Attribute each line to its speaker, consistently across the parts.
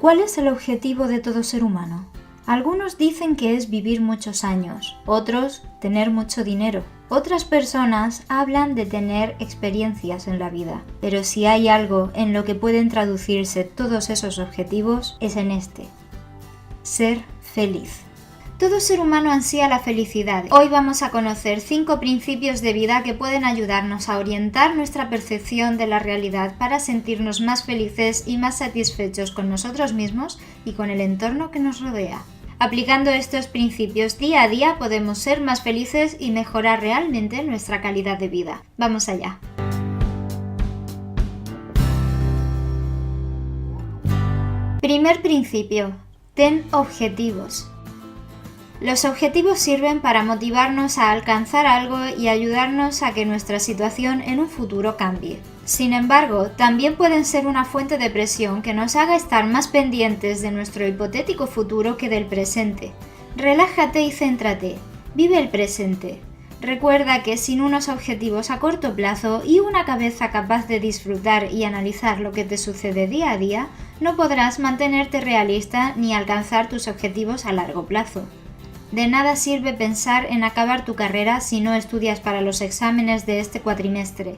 Speaker 1: ¿Cuál es el objetivo de todo ser humano? Algunos dicen que es vivir muchos años, otros tener mucho dinero. Otras personas hablan de tener experiencias en la vida, pero si hay algo en lo que pueden traducirse todos esos objetivos es en este: ser feliz. Todo ser humano ansía la felicidad. Hoy vamos a conocer 5 principios de vida que pueden ayudarnos a orientar nuestra percepción de la realidad para sentirnos más felices y más satisfechos con nosotros mismos y con el entorno que nos rodea. Aplicando estos principios día a día podemos ser más felices y mejorar realmente nuestra calidad de vida. Vamos allá. Primer principio: ten objetivos. Los objetivos sirven para motivarnos a alcanzar algo y ayudarnos a que nuestra situación en un futuro cambie. Sin embargo, también pueden ser una fuente de presión que nos haga estar más pendientes de nuestro hipotético futuro que del presente. Relájate y céntrate. Vive el presente. Recuerda que sin unos objetivos a corto plazo y una cabeza capaz de disfrutar y analizar lo que te sucede día a día, no podrás mantenerte realista ni alcanzar tus objetivos a largo plazo. De nada sirve pensar en acabar tu carrera si no estudias para los exámenes de este cuatrimestre.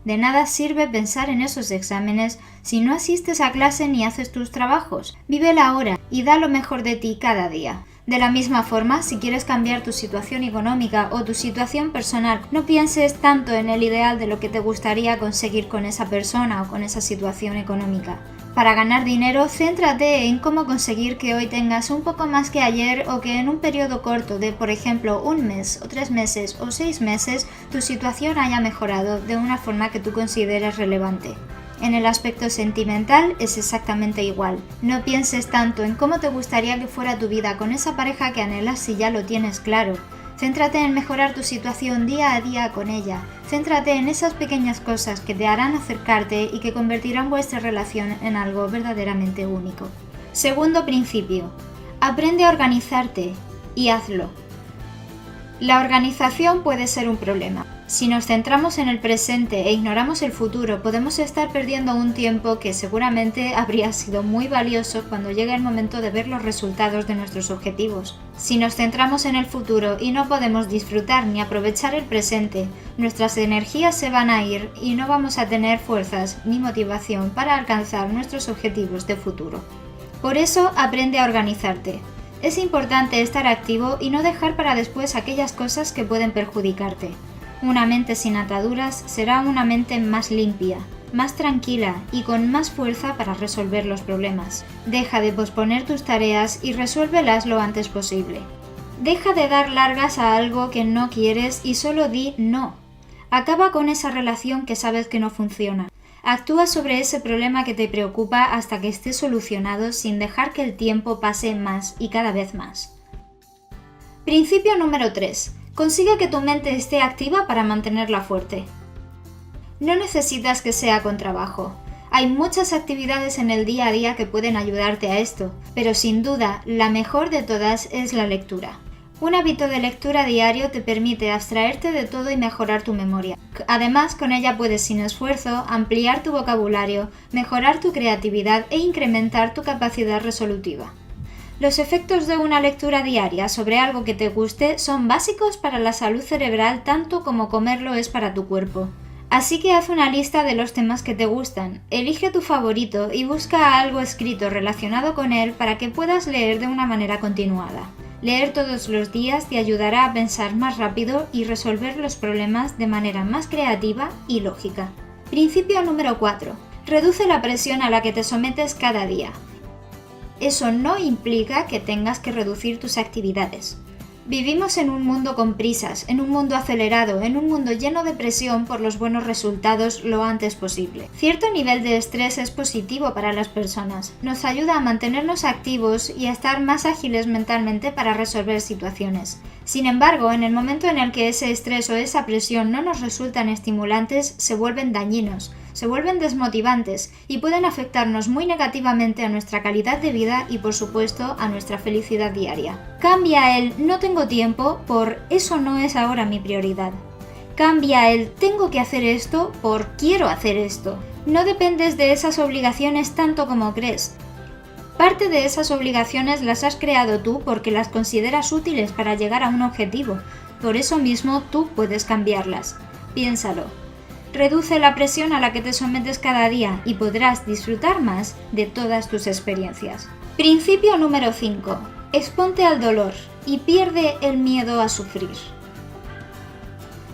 Speaker 1: De nada sirve pensar en esos exámenes si no asistes a clase ni haces tus trabajos. Vive la hora y da lo mejor de ti cada día. De la misma forma, si quieres cambiar tu situación económica o tu situación personal, no pienses tanto en el ideal de lo que te gustaría conseguir con esa persona o con esa situación económica. Para ganar dinero, céntrate en cómo conseguir que hoy tengas un poco más que ayer o que en un periodo corto de, por ejemplo, un mes o 3 meses o 6 meses, tu situación haya mejorado de una forma que tú consideres relevante. En el aspecto sentimental es exactamente igual. No pienses tanto en cómo te gustaría que fuera tu vida con esa pareja que anhelas si ya lo tienes claro. Céntrate en mejorar tu situación día a día con ella. Céntrate en esas pequeñas cosas que te harán acercarte y que convertirán vuestra relación en algo verdaderamente único. Segundo principio: aprende a organizarte y hazlo. La organización puede ser un problema. Si nos centramos en el presente e ignoramos el futuro, podemos estar perdiendo un tiempo que seguramente habría sido muy valioso cuando llegue el momento de ver los resultados de nuestros objetivos. Si nos centramos en el futuro y no podemos disfrutar ni aprovechar el presente, nuestras energías se van a ir y no vamos a tener fuerzas ni motivación para alcanzar nuestros objetivos de futuro. Por eso, aprende a organizarte. Es importante estar activo y no dejar para después aquellas cosas que pueden perjudicarte. Una mente sin ataduras será una mente más limpia, más tranquila y con más fuerza para resolver los problemas. Deja de posponer tus tareas y resuélvelas lo antes posible. Deja de dar largas a algo que no quieres y solo di no. Acaba con esa relación que sabes que no funciona. Actúa sobre ese problema que te preocupa hasta que esté solucionado sin dejar que el tiempo pase más y cada vez más. Principio número 3. Consigue que tu mente esté activa para mantenerla fuerte. No necesitas que sea con trabajo. Hay muchas actividades en el día a día que pueden ayudarte a esto, pero sin duda la mejor de todas es la lectura. Un hábito de lectura diario te permite abstraerte de todo y mejorar tu memoria. Además, con ella puedes sin esfuerzo ampliar tu vocabulario, mejorar tu creatividad e incrementar tu capacidad resolutiva. Los efectos de una lectura diaria sobre algo que te guste son básicos para la salud cerebral tanto como comerlo es para tu cuerpo. Así que haz una lista de los temas que te gustan, elige tu favorito y busca algo escrito relacionado con él para que puedas leer de una manera continuada. Leer todos los días te ayudará a pensar más rápido y resolver los problemas de manera más creativa y lógica. Principio número 4. Reduce la presión a la que te sometes cada día. Eso no implica que tengas que reducir tus actividades. Vivimos en un mundo con prisas, en un mundo acelerado, en un mundo lleno de presión por los buenos resultados lo antes posible. Cierto nivel de estrés es positivo para las personas. Nos ayuda a mantenernos activos y a estar más ágiles mentalmente para resolver situaciones. Sin embargo, en el momento en el que ese estrés o esa presión no nos resultan estimulantes, se vuelven dañinos, se vuelven desmotivantes y pueden afectarnos muy negativamente a nuestra calidad de vida y, por supuesto, a nuestra felicidad diaria. Cambia el "no tengo tiempo" por "eso no es ahora mi prioridad". Cambia el "tengo que hacer esto" por "quiero hacer esto". No dependes de esas obligaciones tanto como crees. Parte de esas obligaciones las has creado tú porque las consideras útiles para llegar a un objetivo. Por eso mismo tú puedes cambiarlas. Piénsalo. Reduce la presión a la que te sometes cada día y podrás disfrutar más de todas tus experiencias. Principio número 5. Exponte al dolor y pierde el miedo a sufrir.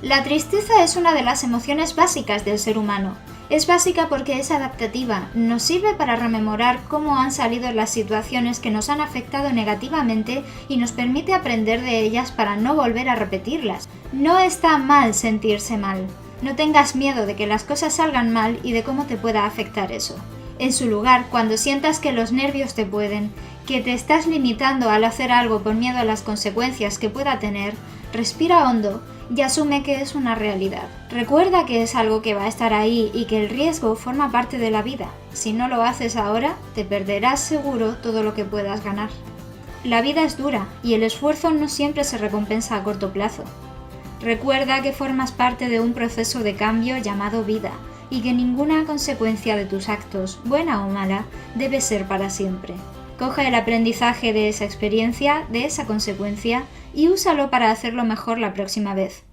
Speaker 1: La tristeza es una de las emociones básicas del ser humano. Es básica porque es adaptativa, nos sirve para rememorar cómo han salido las situaciones que nos han afectado negativamente y nos permite aprender de ellas para no volver a repetirlas. No está mal sentirse mal. No tengas miedo de que las cosas salgan mal y de cómo te pueda afectar eso. En su lugar, cuando sientas que los nervios te pueden, que te estás limitando al hacer algo por miedo a las consecuencias que pueda tener, respira hondo y asume que es una realidad. Recuerda que es algo que va a estar ahí y que el riesgo forma parte de la vida. Si no lo haces ahora, te perderás seguro todo lo que puedas ganar. La vida es dura y el esfuerzo no siempre se recompensa a corto plazo. Recuerda que formas parte de un proceso de cambio llamado vida y que ninguna consecuencia de tus actos, buena o mala, debe ser para siempre. Coge el aprendizaje de esa experiencia, de esa consecuencia, y úsalo para hacerlo mejor la próxima vez.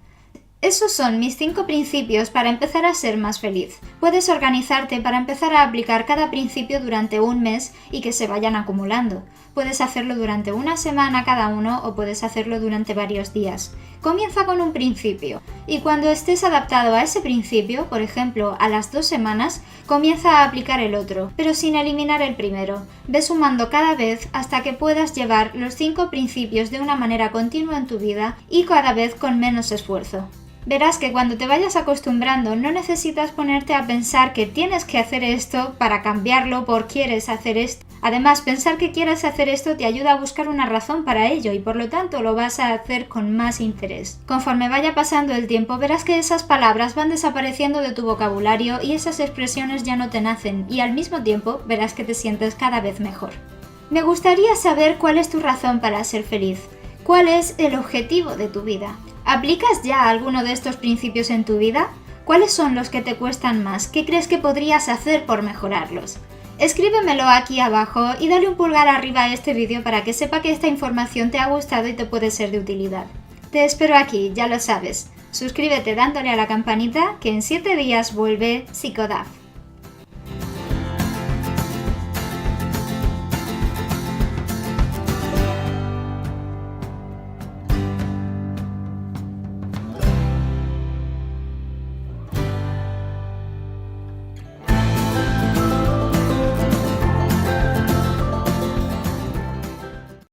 Speaker 1: Esos son mis 5 principios para empezar a ser más feliz. Puedes organizarte para empezar a aplicar cada principio durante un mes y que se vayan acumulando. Puedes hacerlo durante una semana cada uno o puedes hacerlo durante varios días. Comienza con un principio y cuando estés adaptado a ese principio, por ejemplo, a las 2 semanas, comienza a aplicar el otro, pero sin eliminar el primero. Ve sumando cada vez hasta que puedas llevar los 5 principios de una manera continua en tu vida y cada vez con menos esfuerzo. Verás que cuando te vayas acostumbrando no necesitas ponerte a pensar que tienes que hacer esto para cambiarlo por quieres hacer esto. Además, pensar que quieres hacer esto te ayuda a buscar una razón para ello y por lo tanto lo vas a hacer con más interés. Conforme vaya pasando el tiempo verás que esas palabras van desapareciendo de tu vocabulario y esas expresiones ya no te nacen y al mismo tiempo verás que te sientes cada vez mejor. Me gustaría saber cuál es tu razón para ser feliz. ¿Cuál es el objetivo de tu vida? ¿Aplicas ya alguno de estos principios en tu vida? ¿Cuáles son los que te cuestan más? ¿Qué crees que podrías hacer por mejorarlos? Escríbemelo aquí abajo y dale un pulgar arriba a este vídeo para que sepa que esta información te ha gustado y te puede ser de utilidad. Te espero aquí, ya lo sabes. Suscríbete dándole a la campanita que en 7 días vuelve Psicodaf.